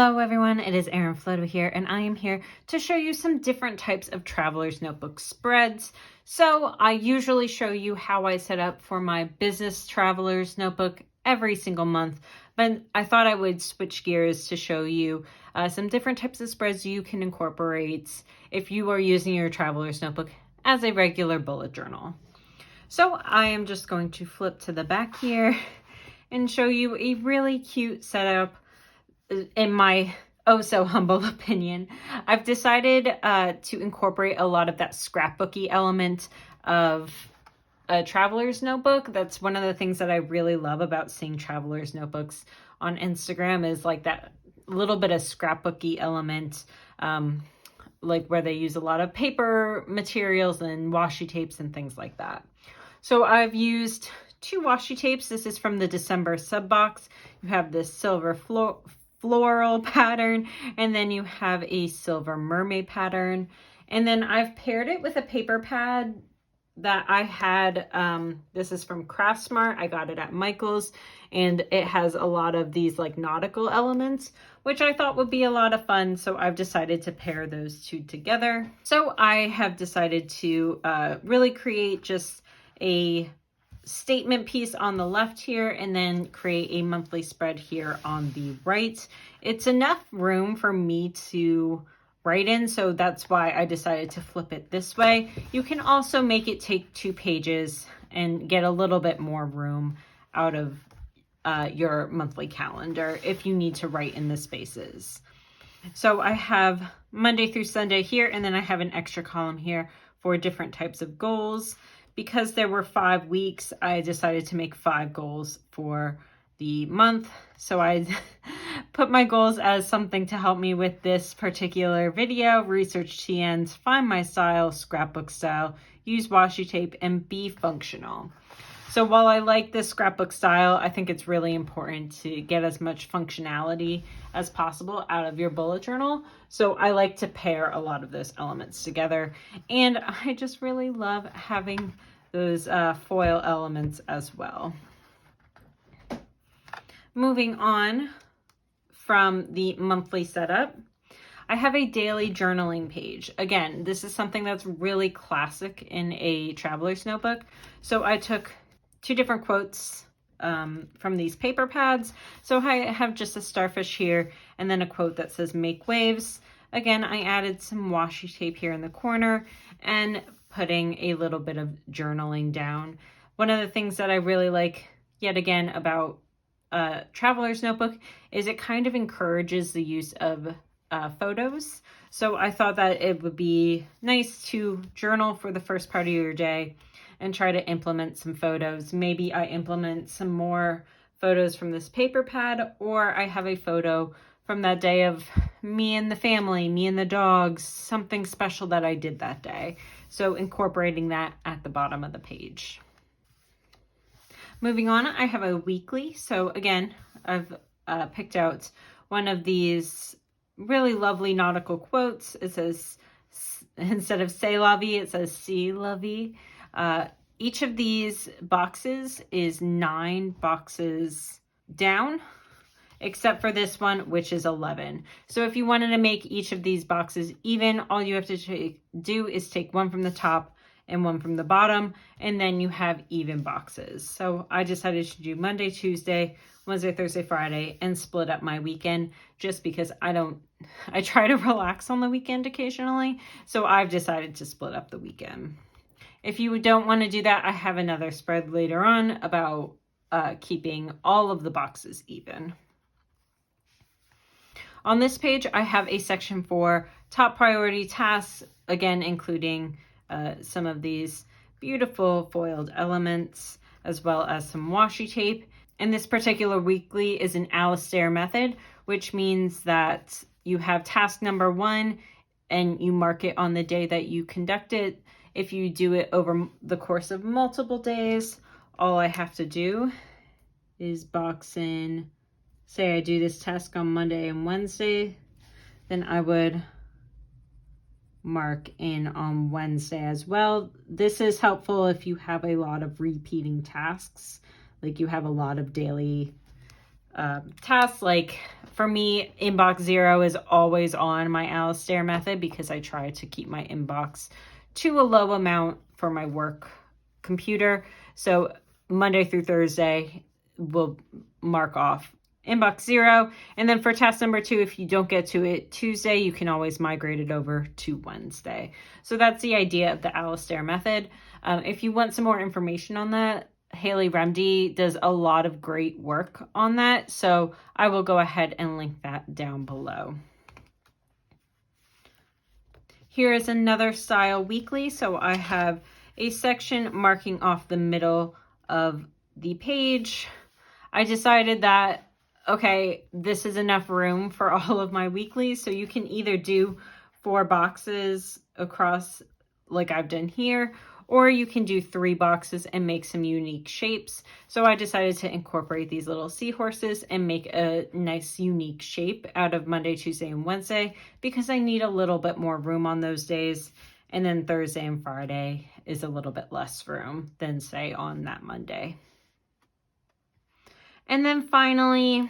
Hello everyone, it is Erin Floto here, and I am here to show you some different types of Traveler's Notebook spreads. So I usually show you how I set up for my business Traveler's Notebook every single month, but I thought I would switch gears to show you some different types of spreads you can incorporate if you are using your Traveler's Notebook as a regular bullet journal. So I am just going to flip to the back here and show you a really cute setup. In my oh so humble opinion, I've decided to incorporate a lot of that scrapbooky element of a traveler's notebook. That's one of the things that I really love about seeing traveler's notebooks on Instagram, is like that little bit of scrapbooky element, like where they use a lot of paper materials and washi tapes and things like that. So I've used 2 washi tapes. This is from the December sub box. You have this silver floral pattern, and then you have a silver mermaid pattern, and then I've paired it with a paper pad that I had. This is from Craftsmart. I got it at Michael's, and it has a lot of these like nautical elements, which I thought would be a lot of fun, so I've decided to pair those 2 together. So I have decided to really create just a statement piece on the left here, and then create a monthly spread here on the right. It's enough room for me to write in, so that's why I decided to flip it this way. You can also make it take 2 pages and get a little bit more room out of your monthly calendar if you need to write in the spaces. So I have Monday through Sunday here, and then I have an extra column here for different types of goals. Because there were 5 weeks, I decided to make 5 goals for the month. So I put my goals as something to help me with this particular video: research TNs, find my style, scrapbook style, use washi tape, and be functional. So while I like this scrapbook style, I think it's really important to get as much functionality as possible out of your bullet journal. So I like to pair a lot of those elements together. And I just really love having those foil elements as well. Moving on from the monthly setup, I have a daily journaling page. Again, this is something that's really classic in a traveler's notebook. So I took 2 different quotes from these paper pads. So I have just a starfish here, and then a quote that says "make waves." Again, I added some washi tape here in the corner and putting a little bit of journaling down. One of the things that I really like, yet again, about Traveler's Notebook is it kind of encourages the use of photos. So I thought that it would be nice to journal for the first part of your day and try to implement some photos. Maybe I implement some more photos from this paper pad, or I have a photo from that day of me and the family, me and the dogs, something special that I did that day. So incorporating that at the bottom of the page. Moving on, I have a weekly. So again, I've picked out one of these really lovely nautical quotes. It says, instead of "c'est la vie," it says "see la vie." Each of these boxes is 9 boxes down, except for this one, which is 11. So if you wanted to make each of these boxes even, all you have to do is take 1 from the top and 1 from the bottom, and then you have even boxes. So I decided to do Monday, Tuesday, Wednesday, Thursday, Friday, and split up my weekend, just because I try to relax on the weekend occasionally. So I've decided to split up the weekend. If you don't want to do that, I have another spread later on about keeping all of the boxes even. On this page, I have a section for top priority tasks, again, including some of these beautiful foiled elements, as well as some washi tape. And this particular weekly is an Alistair method, which means that you have task number 1 and you mark it on the day that you conduct it. If you do it over the course of multiple days, all I have to do is box in, say I do this task on Monday and Wednesday, then I would mark in on Wednesday as well. This is helpful if you have a lot of repeating tasks, like you have a lot of daily tasks. Like for me, inbox 0 is always on my Alistair method because I try to keep my inbox to a low amount for my work computer. So Monday through Thursday will mark off inbox 0. And then for task number 2, if you don't get to it Tuesday, you can always migrate it over to Wednesday. So that's the idea of the Alistair method. If you want some more information on that, Haley Remdy does a lot of great work on that. So I will go ahead and link that down below. Here is another style weekly. So I have a section marking off the middle of the page. I decided that, okay, this is enough room for all of my weeklies. So you can either do 4 boxes across like I've done here, or you can do 3 boxes and make some unique shapes. So I decided to incorporate these little seahorses and make a nice unique shape out of Monday, Tuesday, and Wednesday because I need a little bit more room on those days. And then Thursday and Friday is a little bit less room than say on that Monday. And then finally,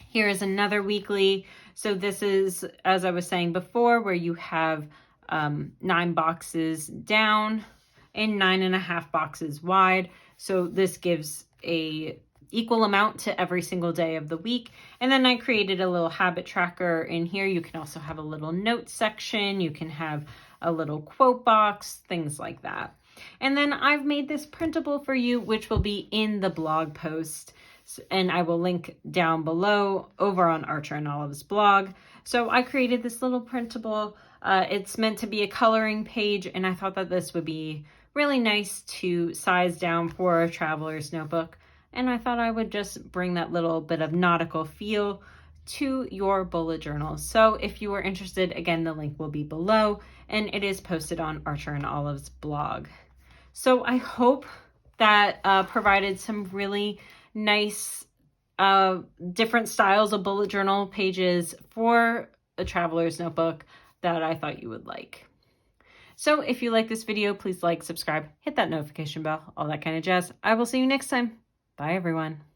here is another weekly. So this is, as I was saying before, where you have 9 boxes down and 9.5 boxes wide. So this gives a equal amount to every single day of the week. And then I created a little habit tracker in here. You can also have a little note section. You can have a little quote box, things like that. And then I've made this printable for you, which will be in the blog post. And I will link down below over on Archer and Olive's blog. So I created this little printable. It's meant to be a coloring page, and I thought that this would be really nice to size down for a traveler's notebook. And I thought I would just bring that little bit of nautical feel to your bullet journal. So if you are interested, again, the link will be below, and it is posted on Archer and Olive's blog. So I hope that provided some really nice different styles of bullet journal pages for a traveler's notebook that I thought you would like. So if you like this video, please like, subscribe, hit that notification bell, all that kind of jazz. I will see you next time. Bye, everyone.